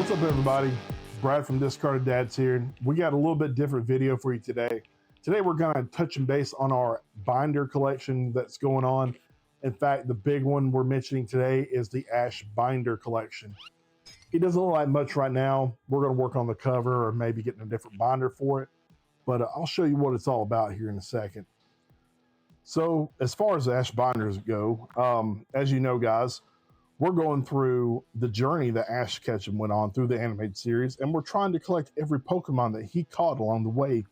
What's up, everybody? Brad from Discarded Dads here. We got a little bit different video for you today. Today we're going to touch and base on our binder collection that's going on. In fact, the big one we're mentioning today is the Ash Binder Collection. It doesn't look like much right now. We're going to work on the cover or maybe getting a different binder for it, but I'll show you what it's all about here in a second. So as far as Ash binders go, as you know, guys, we're going through the journey that Ash Ketchum went on through the animated series, and we're trying to collect every Pokemon that he caught along the way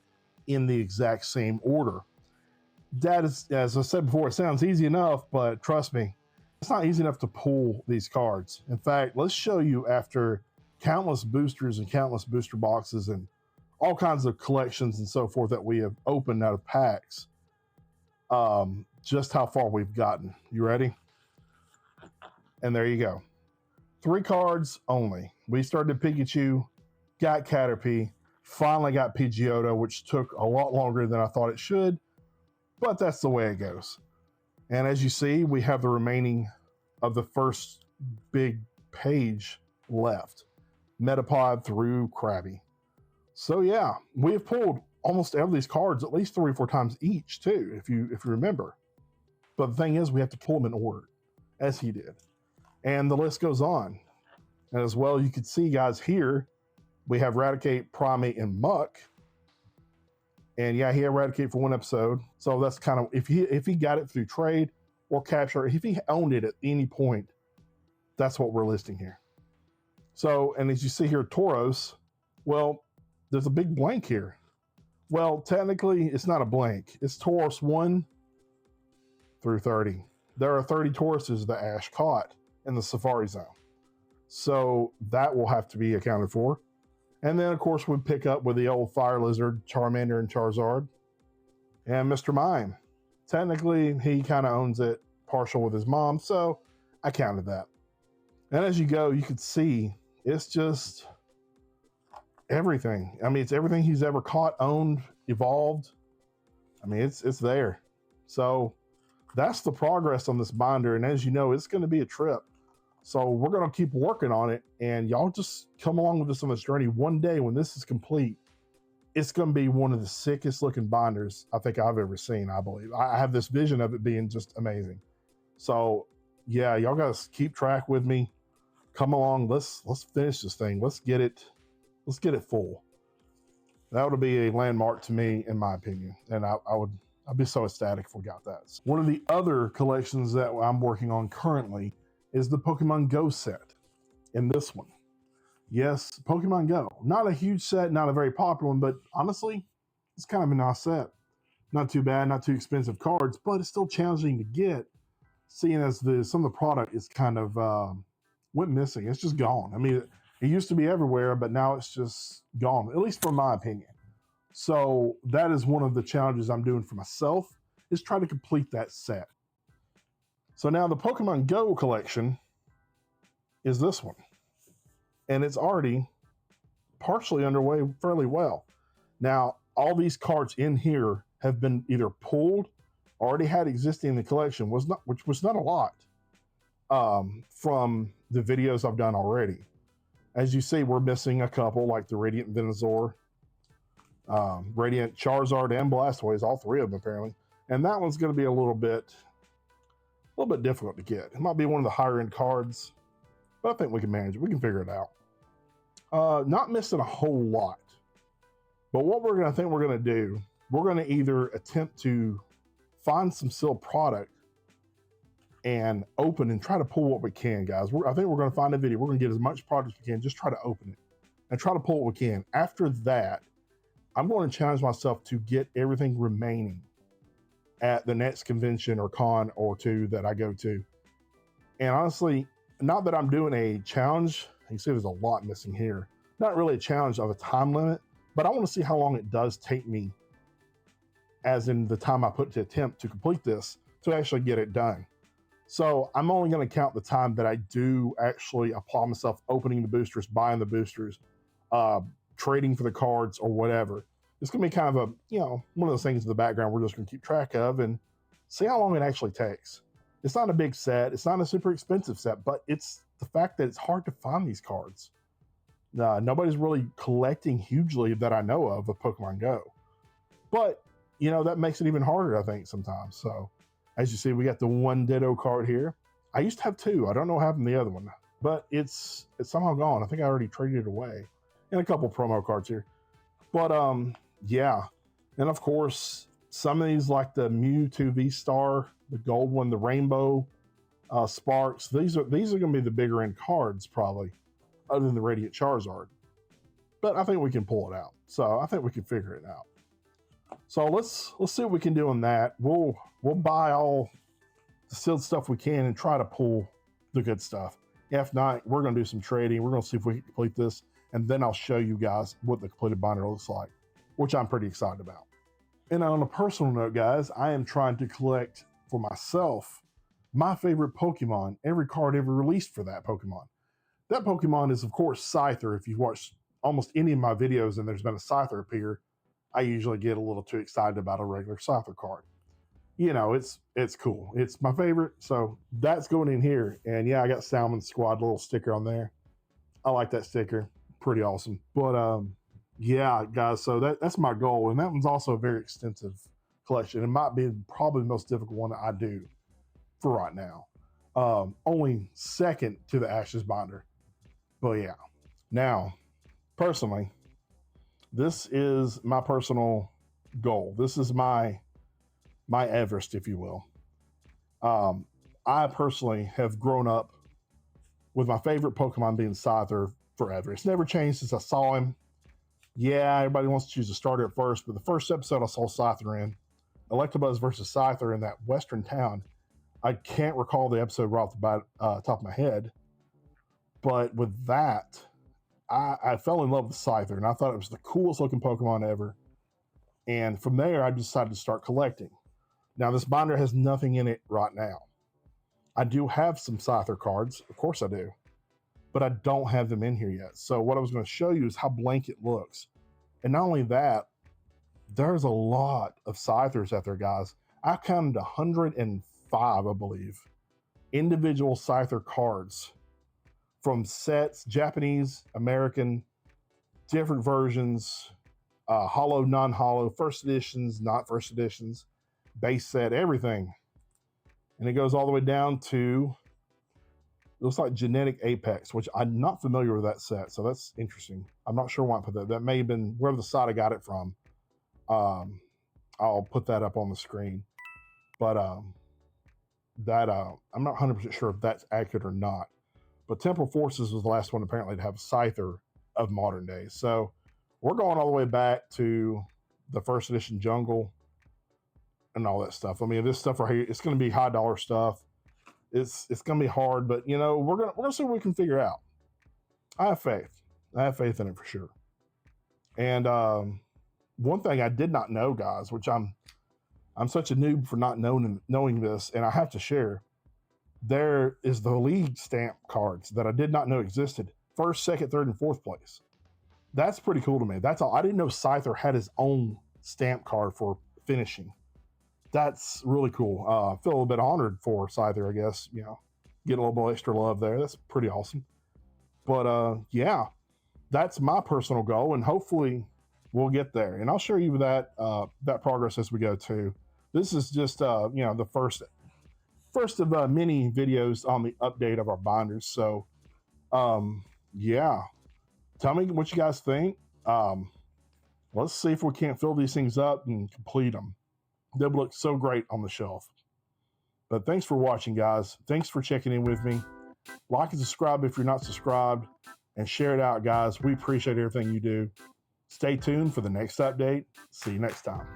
in the exact same order. That is, as I said before, it sounds easy enough, but trust me, it's not easy enough to pull these cards. In fact, let's show you, after countless boosters and countless booster boxes and all kinds of collections and so forth that we have opened out of packs, just how far we've gotten. You ready? And there you go. 3 cards only. We started Pikachu, got Caterpie, finally got Pidgeotto, which took a lot longer than I thought it should, but that's the way it goes. And as you see, we have the remaining of the first big page left. Metapod through Krabby. So yeah, we have pulled almost every of these cards at least 3 or 4 times each too, if you remember. But the thing is, we have to pull them in order, as he did. And the list goes on. And as well, you can see, guys, here we have Raticate, Primate, and Muck. And yeah, he had Raticate for 1 episode. So that's kind of, if he got it through trade or capture, if he owned it at any point, that's what we're listing here. So, and as you see here, Tauros, well, there's a big blank here. Well, technically, it's not a blank. It's Tauros 1 through 30. There are 30 Tauruses that Ash caught in the Safari Zone. So that will have to be accounted for. And then, of course, we pick up with the old Fire Lizard, Charmander, and Charizard. And Mr. Mime. Technically, he kind of owns it partial with his mom, so I counted that. And as you go, you can see it's just everything. I mean, it's everything he's ever caught, owned, evolved. I mean, it's there. So that's the progress on this binder. And as you know, it's going to be a trip. So we're going to keep working on it, and y'all just come along with us on this journey. One day when this is complete, it's going to be one of the sickest looking binders I think I've ever seen, I believe. I have this vision of it being just amazing. So yeah, y'all got to keep track with me. Come along. Let's finish this thing. Let's get it full. That would be a landmark to me, in my opinion. And I'd be so ecstatic if we got that. So one of the other collections that I'm working on currently is the Pokemon Go set in this one. Yes, Pokemon Go. Not a huge set, not a very popular one, but honestly, it's kind of a nice set. Not too bad, not too expensive cards, but it's still challenging to get, seeing as some of the product is kind of went missing. It's just gone. I mean, it used to be everywhere, but now it's just gone, at least from my opinion. So that is one of the challenges I'm doing for myself, is try to complete that set. So now the Pokemon Go collection is this one. And it's already partially underway fairly well. Now, all these cards in here have been either pulled, already had existing in the collection, which was not a lot from the videos I've done already. As you see, we're missing a couple, like the Radiant Venusaur, Radiant Charizard, and Blastoise, all 3 of them apparently. And that one's going to be a little bit difficult to get. It might be one of the higher end cards, but I think we can manage it. We can figure it out. Not missing a whole lot, but what we're going to do, we're going to either attempt to find some sealed product and open and try to pull what we can, guys. I think we're going to find a video. We're going to get as much product as we can, just try to open it and try to pull what we can. After that, I'm going to challenge myself to get everything remaining at the next convention or con or 2 that I go to. And honestly, not that I'm doing a challenge. You see there's a lot missing here. Not really a challenge of a time limit, but I want to see how long it does take me, as in the time I put to attempt to complete this, to actually get it done. So I'm only going to count the time that I do actually apply myself opening the boosters, buying the boosters, trading for the cards or whatever. It's going to be kind of one of those things in the background we're just going to keep track of and see how long it actually takes. It's not a big set. It's not a super expensive set, but it's the fact that it's hard to find these cards. Nobody's really collecting hugely that I know of Pokemon Go. But, you know, that makes it even harder, I think, sometimes. So, as you see, we got the one Ditto card here. I used to have two. I don't know what happened to the other one, but it's somehow gone. I think I already traded it away. And a couple promo cards here. But, yeah. And, of course, some of these, like the Mewtwo V-Star, the gold one, the Rainbow Sparks, these are going to be the bigger end cards, probably, other than the Radiant Charizard. But I think we can pull it out. So I think we can figure it out. So let's see what we can do on that. We'll buy all the sealed stuff we can and try to pull the good stuff. If not, we're going to do some trading. We're going to see if we can complete this, and then I'll show you guys what the completed binder looks like, which I'm pretty excited about. And on a personal note, guys, I am trying to collect for myself my favorite Pokemon, every card ever released for that Pokemon. That Pokemon is, of course, Scyther. If you've watched almost any of my videos and there's been a Scyther appear, I usually get a little too excited about a regular Scyther card. You know, it's cool. It's my favorite, so that's going in here. And yeah, I got Salmon Squad little sticker on there. I like that sticker. Pretty awesome. But yeah, guys, so that's my goal. And that one's also a very extensive collection. It might be probably the most difficult one that I do for right now. Only second to the Ashes binder. But yeah. Now, personally, this is my personal goal. This is my Everest, if you will. I personally have grown up with my favorite Pokemon being Scyther forever. It's never changed since I saw him. Yeah, everybody wants to choose a starter at first, but the first episode I saw Scyther in, Electabuzz versus Scyther in that western town, I can't recall the episode right off the top of my head, but with that, I fell in love with Scyther, and I thought it was the coolest looking Pokemon ever. And from there, I decided to start collecting. Now, this binder has nothing in it right now. I do have some Scyther cards. Of course I do. But I don't have them in here yet. So what I was going to show you is how blank it looks. And not only that, there's a lot of Scythers out there, guys. I counted 105, I believe, individual Scyther cards from sets, Japanese, American, different versions, holo, non-holo, first editions, not first editions, base set, everything. And it goes all the way down to, it looks like Genetic Apex, which I'm not familiar with that set, so that's interesting. I'm not sure why I put that. That may have been wherever the site I got it from. I'll put that up on the screen. But that I'm not 100% sure if that's accurate or not. But Temporal Forces was the last one apparently to have a Scyther of modern days. So we're going all the way back to the first edition Jungle and all that stuff. I mean, this stuff right here, it's going to be high dollar stuff. It's going to be hard, but you know, we're gonna see what we can figure out. I have faith. I have faith in it for sure. And one thing I did not know, guys, which I'm such a noob for not knowing this, and I have to share. There is the league stamp cards that I did not know existed. First, second, third, and fourth place. That's pretty cool to me. That's all. I didn't know Scyther had his own stamp card for finishing. That's really cool. I feel a little bit honored for Scyther, I guess. You know, get a little bit extra love there. That's pretty awesome. But yeah, that's my personal goal, and hopefully we'll get there. And I'll show you that progress as we go too. This is just you know, the first of many videos on the update of our binders. So yeah, tell me what you guys think. Let's see if we can't fill these things up and complete them. They look so great on the shelf. But thanks for watching, guys. Thanks for checking in with me. Like and subscribe if you're not subscribed, and share it out, guys. We appreciate everything you do. Stay tuned for the next update. See you next time.